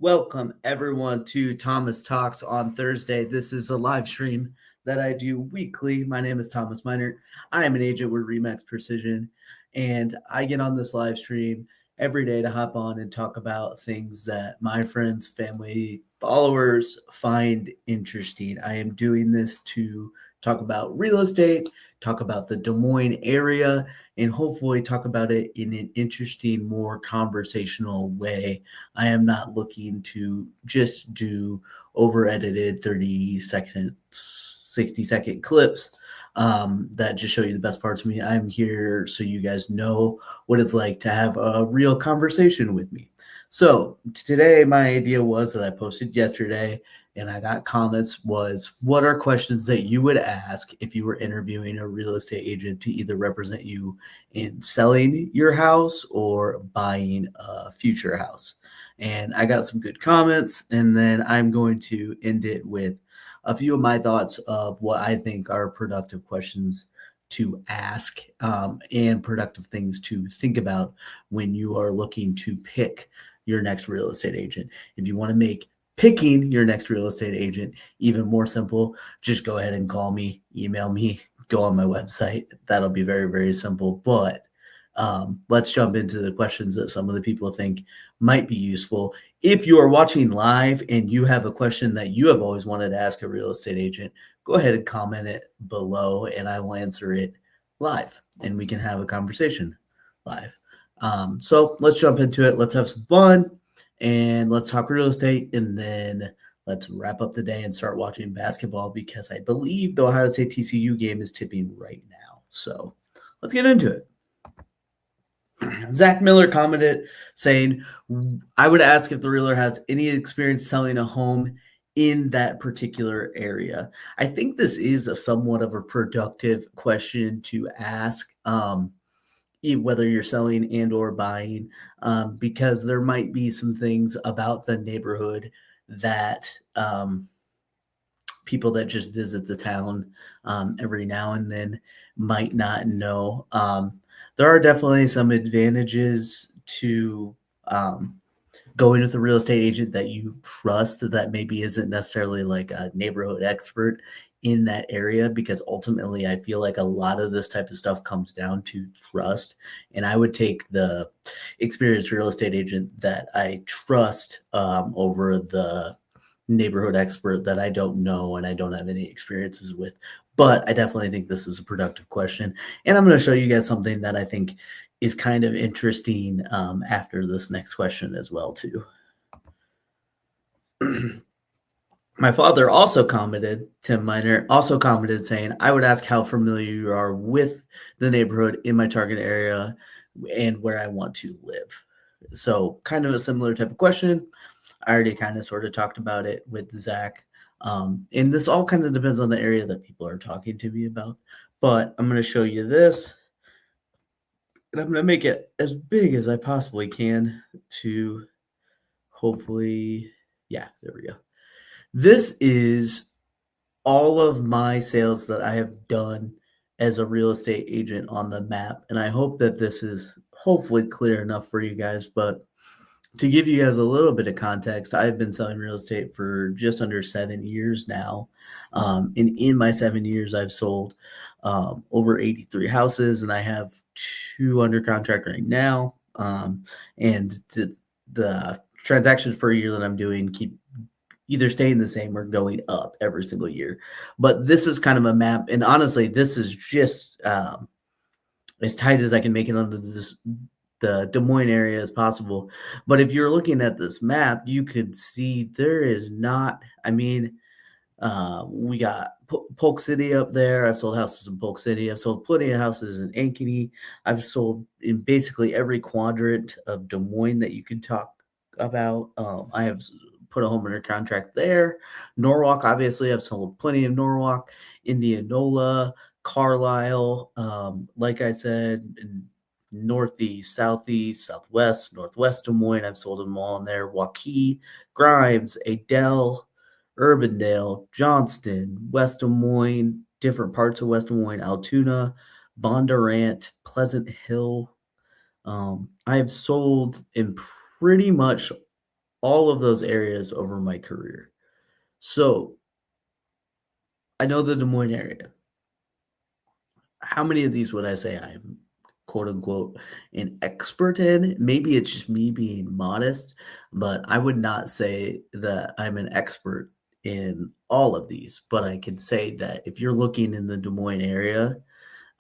Welcome everyone to Thomas Talks on Thursday. This is a live stream that I do weekly. My name is Thomas Minert. I am an agent with Remax Precision, and I get on this live stream every day to hop on and talk about things that my friends, family, followers find interesting. I am doing this to talk about real estate, talk about the Des Moines area, and hopefully talk about it in an interesting, more conversational way. I am not looking to just do over edited 30-second, 60-second clips that just show you the best parts of me. I'm here so you guys know what it's like to have a real conversation with me. So today, my idea was that I posted yesterday and I got comments was, what are questions that you would ask if you were interviewing a real estate agent to either represent you in selling your house or buying a future house? And I got some good comments, and then I'm going to end it with a few of my thoughts of what I think are productive questions to ask and productive things to think about when you are looking to pick your next real estate agent. If you want to make picking your next real estate agent even more simple, just go ahead and call me, email me, go on my website. That'll be very, very simple. But let's jump into the questions that some of the people think might be useful. If you are watching live and you have a question that you have always wanted to ask a real estate agent, go ahead and comment it below and I will answer it live and we can have a conversation live. So let's jump into it. Let's have some fun and let's talk real estate, and then let's wrap up the day and start watching basketball because I believe the Ohio State TCU game is tipping right now. So let's get into it. Zach Miller commented saying, I would ask if the realtor has any experience selling a home in that particular area. I think this is a somewhat of a productive question to ask, whether you're selling and or buying, because there might be some things about the neighborhood that people that just visit the town every now and then might not know. There are definitely some advantages to going with a real estate agent that you trust that maybe isn't necessarily like a neighborhood expert in that area, because ultimately I feel like a lot of this type of stuff comes down to trust. And I would take the experienced real estate agent that I trust over the neighborhood expert that I don't know and I don't have any experiences with. But I definitely think this is a productive question. And I'm going to show you guys something that I think is kind of interesting after this next question as well, too. My father also commented, Tim Miner also commented saying, I would ask how familiar you are with the neighborhood in my target area and where I want to live. So kind of a similar type of question. I already kind of sort of talked about it with Zach. And this all kind of depends on the area that people are talking to me about. But I'm going to show you this. And I'm going to make it as big as I possibly can to hopefully, yeah, there we go. This is all of my sales that I have done as a real estate agent on the map. And I hope that this is hopefully clear enough for you guys. But to give you guys a little bit of context, I've been selling real estate for just under 7 years now. And in my 7 years, I've sold over 83 houses, and I have 2 under contract right now. And the transactions per year that I'm doing keep either staying the same or going up every single year. But this is kind of a map. And honestly, this is just as tight as I can make it on the Des Moines area as possible. But if you're looking at this map, you could see there is not, I mean, we got Polk City up there. I've sold houses in Polk City. I've sold plenty of houses in Ankeny. I've sold in basically every quadrant of Des Moines that you could talk about. I have put a home under contract there. Norwalk, obviously, I've sold plenty of Norwalk, Indianola, Carlisle, like I said, northeast, southeast, southwest, northwest Des Moines. I've sold them all in there. Waukee, Grimes, Adel, Urbandale, Johnston, West Des Moines, different parts of West Des Moines, Altoona, Bondurant, Pleasant Hill. I have sold in pretty much all of those areas over my career. So I know the Des Moines area. How many of these would I say I'm quote unquote an expert in? Maybe it's just me being modest, but I would not say that I'm an expert in all of these. But I can say that if you're looking in the Des Moines area,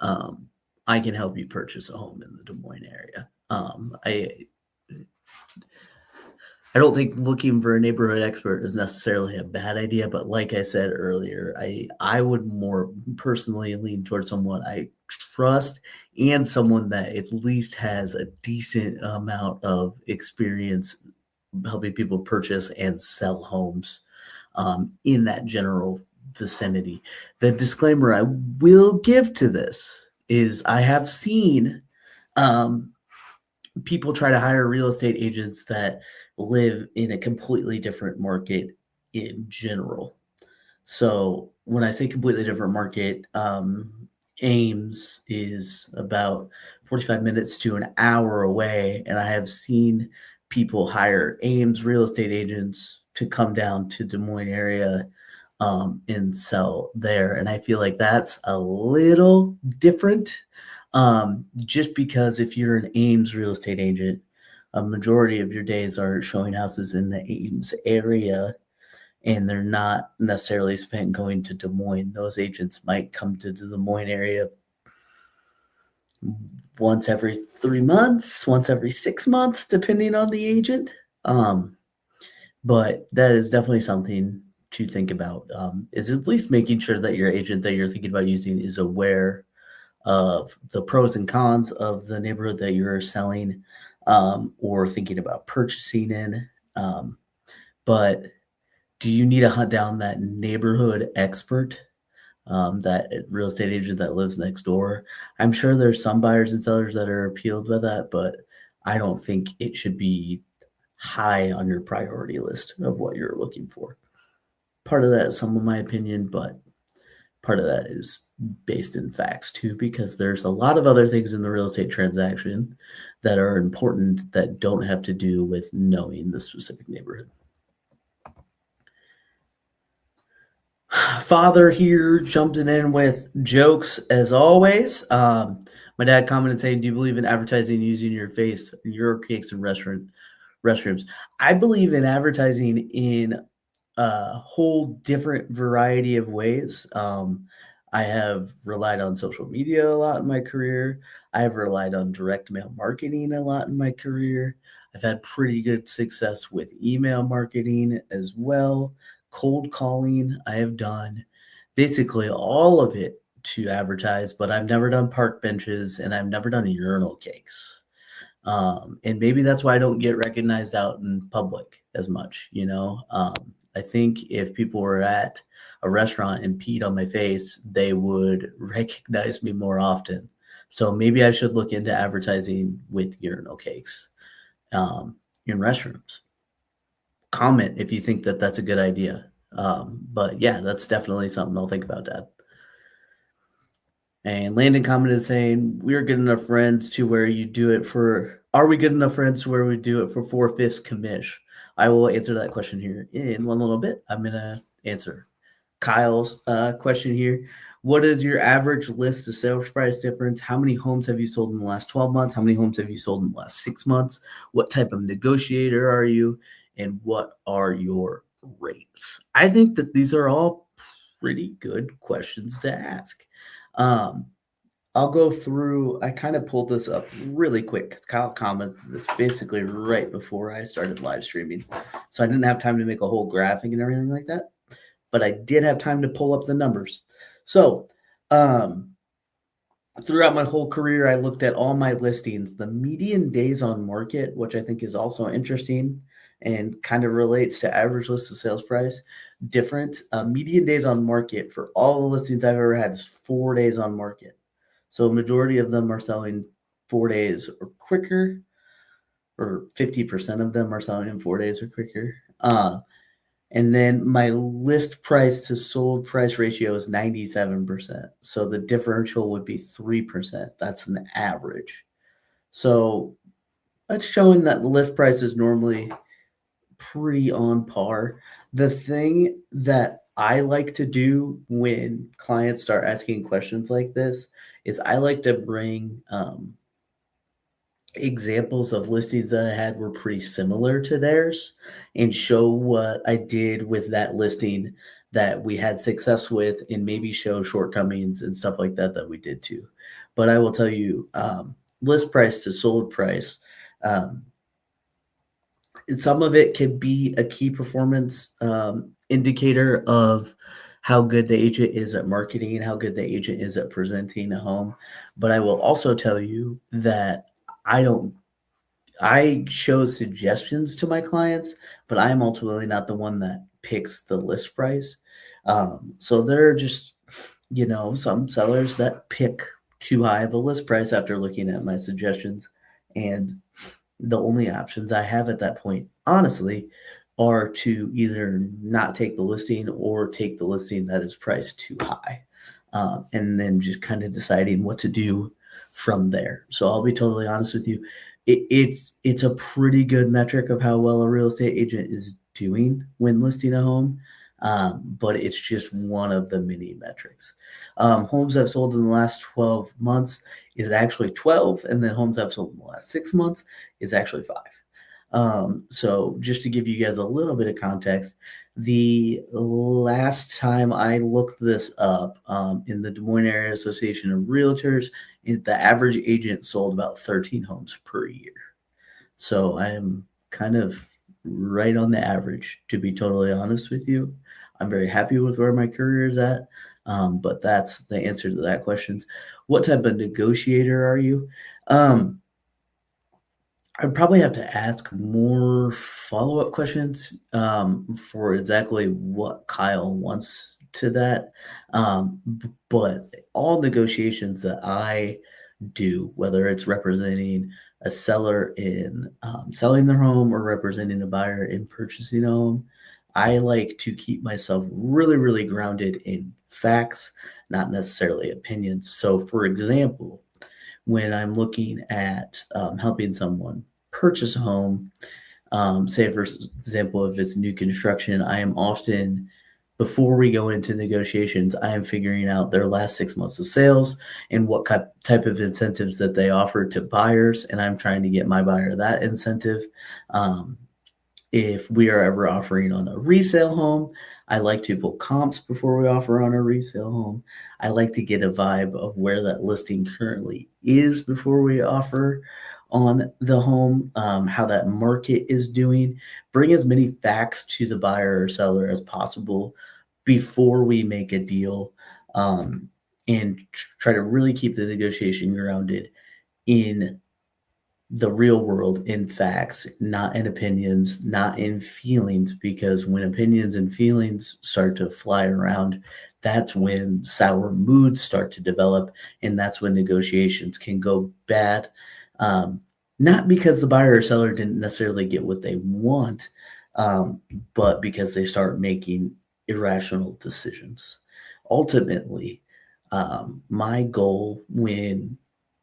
um, I can help you purchase a home in the Des Moines area. I don't think looking for a neighborhood expert is necessarily a bad idea, but like I said earlier, I would more personally lean towards someone I trust and someone that at least has a decent amount of experience helping people purchase and sell homes in that general vicinity. The disclaimer I will give to this is I have seen um, people try to hire real estate agents that live in a completely different market in general. So when I say completely different market, Ames is about 45 minutes to an hour away. And I have seen people hire Ames real estate agents to come down to Des Moines area and sell there. And I feel like that's a little different just because if you're an Ames real estate agent, a majority of your days are showing houses in the Ames area and they're not necessarily spent going to Des Moines. Those agents might come to the Des Moines area once every 3 months, once every 6 months, depending on the agent. But that is definitely something to think about. Is at least making sure that your agent that you're thinking about using is aware of the pros and cons of the neighborhood that you're selling or thinking about purchasing in. But do you need to hunt down that neighborhood expert, that real estate agent that lives next door? I'm sure there's some buyers and sellers that are appealed by that, but I don't think it should be high on your priority list of what you're looking for. Part of that is some of my opinion, but part of that is based in facts too, because there's a lot of other things in the real estate transaction that are important that don't have to do with knowing the specific neighborhood. Father here jumping in with jokes as always. My dad commented saying, "Do you believe in advertising using your face in your cakes and restrooms?" I believe in advertising in a whole different variety of ways. I have relied on social media a lot in my career. I have relied on direct mail marketing a lot in my career. I've had pretty good success with email marketing as well. Cold calling, I have done basically all of it to advertise, but I've never done park benches and I've never done urinal cakes. And maybe that's why I don't get recognized out in public as much, you know. I think if people were at a restaurant and peed on my face, they would recognize me more often. So maybe I should look into advertising with urinal cakes in restrooms. Comment if you think that that's a good idea. But yeah, that's definitely something I'll think about, Dad. And Landon commented saying, "We're good enough friends to where you do it for, are we good enough friends to where we do it for 4/5 commish?" I will answer that question here in one little bit. I'm going to answer Kyle's question here. What is your average list of sales price difference? How many homes have you sold in the last 12 months? How many homes have you sold in the last 6 months? What type of negotiator are you? And what are your rates? I think that these are all pretty good questions to ask. I'll go through, I kind of pulled this up really quick because Kyle commented this basically right before I started live streaming. So I didn't have time to make a whole graphic and everything like that, but I did have time to pull up the numbers. So throughout my whole career, I looked at all my listings, the median days on market, which I think is also interesting and kind of relates to average list of sales price. Different median days on market for all the listings I've ever had is 4 days on market. So a majority of them are selling 4 days or quicker, or 50% of them are selling in 4 days or quicker. And then my list price to sold price ratio is 97%. So the differential would be 3%. That's an average. So that's showing that the list price is normally pretty on par. The thing that I like to do when clients start asking questions like this is I like to bring examples of listings that I had were pretty similar to theirs and show what I did with that listing that we had success with and maybe show shortcomings and stuff like that that we did too. But I will tell you, list price to sold price, um, and some of it could be a key performance indicator of how good the agent is at marketing and how good the agent is at presenting a home. But I will also tell you that I don't I show suggestions to my clients, but I am ultimately not the one that picks the list price. So there are just, some sellers that pick too high of a list price after looking at my suggestions. And the only options I have at that point, honestly, are to either not take the listing or take the listing that is priced too high. And then just kind of deciding what to do from there. So I'll be totally honest with you. It's a pretty good metric of how well a real estate agent is doing when listing a home, but it's just one of the many metrics. Homes I've sold in the last 12 months is actually 12, and then homes I've sold in the last 6 months is actually 5. So just to give you guys a little bit of context, the last time I looked this up, in the Des Moines Area Association of Realtors, the average agent sold about 13 homes per year. So I am kind of right on the average, to be totally honest with you. I'm very happy with where my career is at. But that's the answer to that question. What type of negotiator are you? I'd probably have to ask more follow-up questions for exactly what Kyle wants to that. But all negotiations that I do, whether it's representing a seller in selling their home or representing a buyer in purchasing a home, I like to keep myself really, really grounded in facts, not necessarily opinions. So, for example, when I'm looking at helping someone purchase a home, say for example, if it's new construction, I am often, before we go into negotiations, I am figuring out their last 6 months of sales and what type of incentives that they offer to buyers, and I'm trying to get my buyer that incentive. If we are ever offering on a resale home, I like to pull comps before we offer on a resale home. I like to get a vibe of where that listing currently is before we offer on the home, how that market is doing. Bring as many facts to the buyer or seller as possible before we make a deal, and try to really keep the negotiation grounded in the real world, in facts, not in opinions, not in feelings, because when opinions and feelings start to fly around, that's when sour moods start to develop, and that's when negotiations can go bad. Um, Not because the buyer or seller didn't necessarily get what they want, but because they start making irrational decisions. Ultimately, my goal when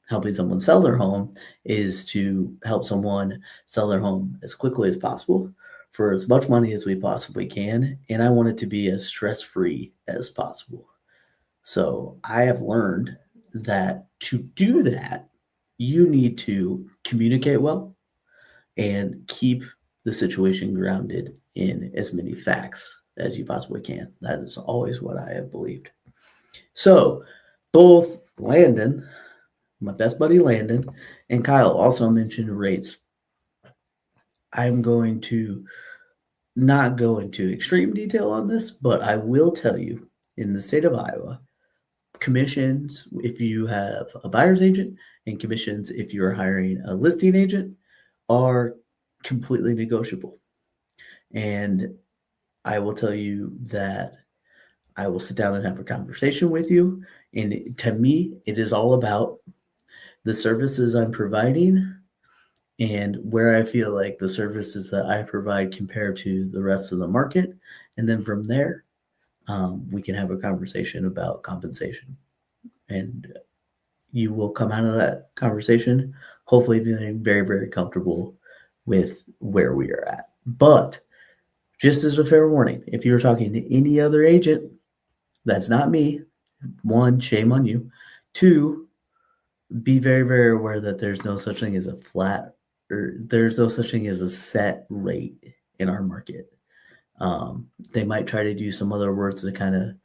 helping someone sell their home is to help someone sell their home as quickly as possible for as much money as we possibly can. And I want it to be as stress free as possible. So I have learned that to do that, you need to communicate well and keep the situation grounded in as many facts as you possibly can. That is always what I have believed. So both Landon, my best buddy Landon, and Kyle also mentioned rates. I'm going to not go into extreme detail on this, but I will tell you in the state of Iowa, commissions if you have a buyer's agent and commissions if you're hiring a listing agent are completely negotiable. And I will tell you that I will sit down and have a conversation with you. And to me, it is all about the services I'm providing and where I feel like the services that I provide compare to the rest of the market. And then from there, we can have a conversation about compensation. And you will come out of that conversation hopefully feeling very, very comfortable with where we are at. But Just as a fair warning, if you're talking to any other agent, that's not me. One, shame on you. Two, be very, very aware that there's no such thing as a flat or there's no such thing as a set rate in our market. They might try to do some other words to kind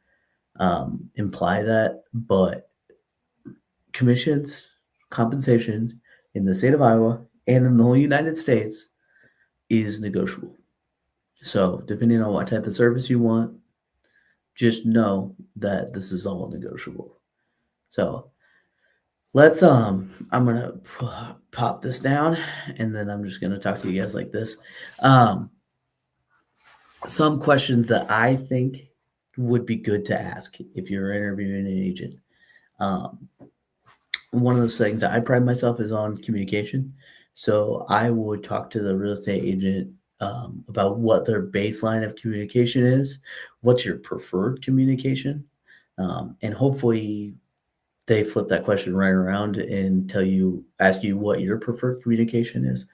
of imply that, but commissions, compensation in the state of Iowa and in the whole United States is negotiable. So, depending on what type of service you want, just know that this is all negotiable. So, let's I'm going to pop this down and then I'm just going to talk to you guys like this. Some questions that I think would be good to ask if you're interviewing an agent. One of those things that I pride myself is on communication. So I would talk to the real estate agent about what their baseline of communication is, what's your preferred communication, and hopefully they flip that question right around and ask you what your preferred communication is.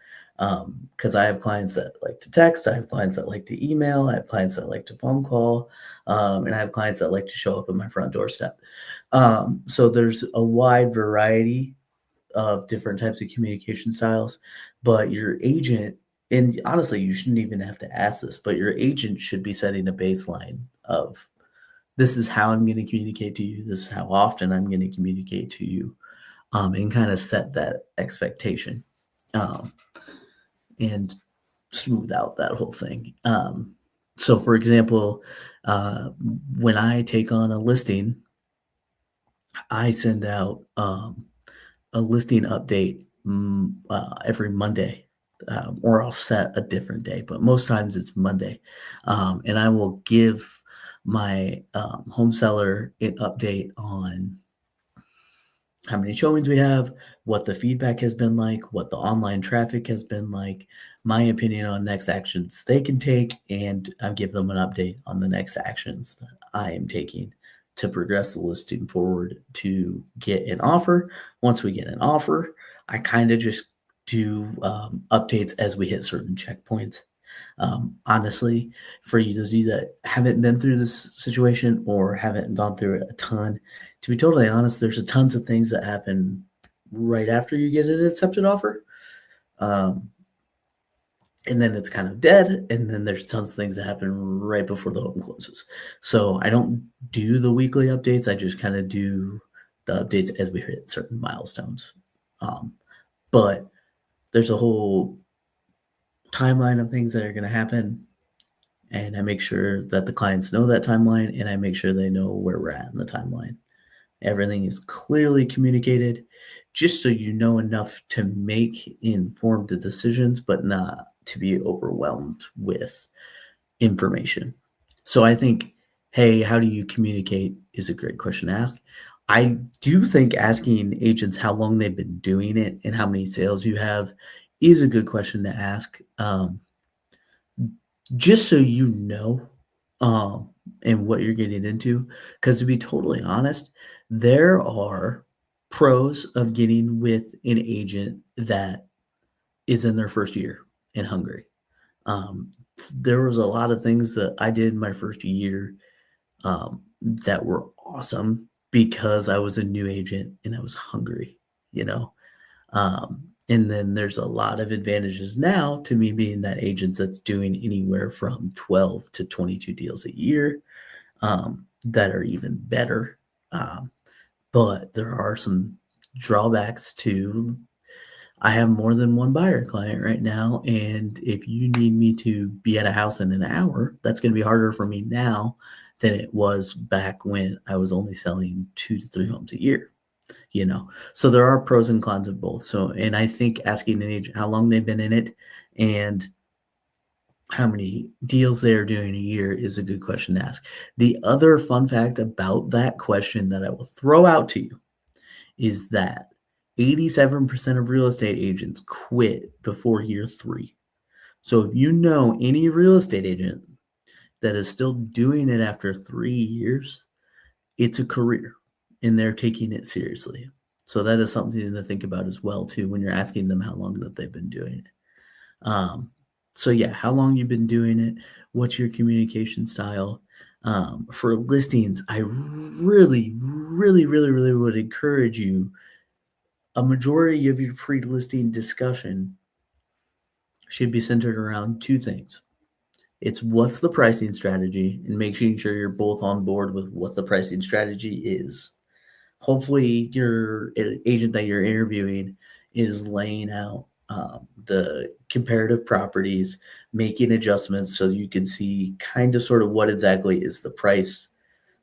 Because I have clients that like to text, I have clients that like to email, I have clients that like to phone call, and I have clients that like to show up at my front doorstep. So there's a wide variety of different types of communication styles, but your agent, and honestly, you shouldn't even have to ask this, but your agent should be setting a baseline of this is how I'm going to communicate to you, this is how often I'm going to communicate to you, and kind of set that expectation and smooth out that whole thing. So, for example, when I take on a listing, I send out a listing update every Monday, or I'll set a different day, but most times it's Monday. And I will give my home seller an update on how many showings we have, what the feedback has been like, what the online traffic has been like, my opinion on next actions they can take, and I give them an update on the next actions that I am taking to progress the listing forward to get an offer. Once we get an offer, I kind of just do updates as we hit certain checkpoints. Honestly, for you to do that haven't been through this situation or haven't gone through it a ton, to be totally honest, there's a tons of things that happen right after you get an accepted offer. And then it's kind of dead. And then there's tons of things that happen right before the home closes. So I don't do the weekly updates. I just kind of do the updates as we hit certain milestones. But there's a whole timeline of things that are going to happen. And I make sure that the clients know that timeline, and I make sure they know where we're at in the timeline. Everything is clearly communicated, just so you know enough to make informed decisions, but not to be overwhelmed with information. So I think, hey, how do you communicate is a great question to ask. I do think asking agents how long they've been doing it and how many sales you have is a good question to ask. Just so you know, and what you're getting into. Because to be totally honest, there are pros of getting with an agent that is in their first year in Hungary. There was a lot of things that I did in my first year that were awesome because I was a new agent and I was hungry, you know. And then there's a lot of advantages now to me being that agent that's doing anywhere from 12 to 22 deals a year that are even better. But there are some drawbacks to I have more than one buyer client right now. And if you need me to be at a house in an hour, that's going to be harder for me now than it was back when I was only selling 2 to 3 homes a year. So there are pros and cons of both. So, and I think asking an agent how long they've been in it and how many deals they are doing a year is a good question to ask. The other fun fact about that question that I will throw out to you is that 87% of real estate agents quit before year 3. So if you know any real estate agent that is still doing it after 3 years, it's a career and they're taking it seriously. So that is something to think about as well too when you're asking them how long that they've been doing it. So yeah, how long you've been doing it? What's your communication style? For listings, I really, really, really, really would encourage you. A majority of your pre-listing discussion should be centered around two things. It's what's the pricing strategy and making sure you're both on board with what the pricing strategy is. Hopefully, your agent that you're interviewing is laying out the comparative properties, making adjustments so you can see kind of sort of what exactly is the price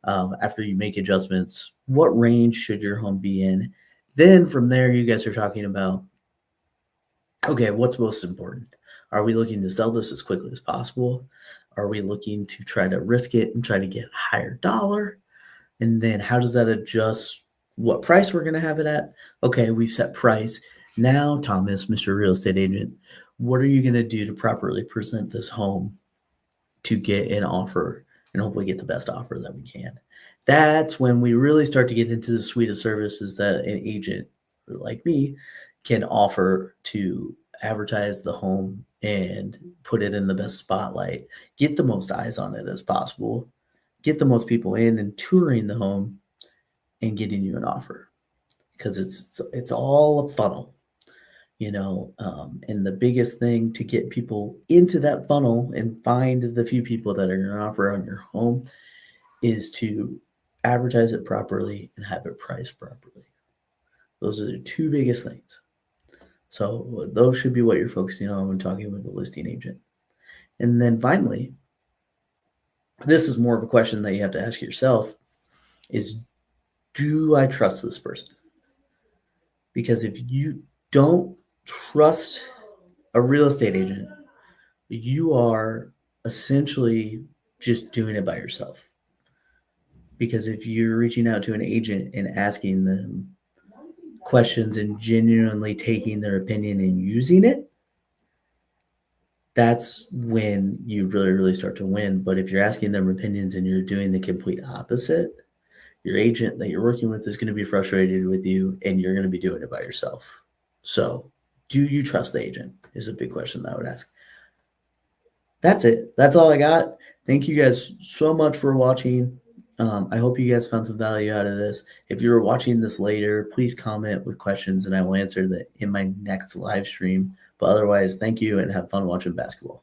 after you make adjustments. What range should your home be in? Then from there, you guys are talking about, okay, what's most important? Are we looking to sell this as quickly as possible? Are we looking to try to risk it and try to get higher dollar? And then how does that adjust what price we're going to have it at? Okay, we've set price. Now, Thomas, Mr. Real Estate Agent, what are you going to do to properly present this home to get an offer and hopefully get the best offer that we can? That's when we really start to get into the suite of services that an agent like me can offer to advertise the home and put it in the best spotlight, get the most eyes on it as possible, get the most people in and touring the home and getting you an offer, because it's all a funnel, and the biggest thing to get people into that funnel and find the few people that are going to offer on your home is to advertise it properly and have it priced properly. Those are the two biggest things. So those should be what you're focusing on when talking with a listing agent. And then finally, this is more of a question that you have to ask yourself is, do I trust this person? Because if you don't trust a real estate agent, you are essentially just doing it by yourself. Because if you're reaching out to an agent and asking them questions and genuinely taking their opinion and using it, that's when you really, really start to win. But if you're asking them opinions and you're doing the complete opposite, your agent that you're working with is going to be frustrated with you and you're going to be doing it by yourself. So, do you trust the agent is a big question that I would ask. That's it. That's all I got. Thank you guys so much for watching. I hope you guys found some value out of this. If you're watching this later, please comment with questions and I will answer that in my next live stream. But otherwise, thank you and have fun watching basketball.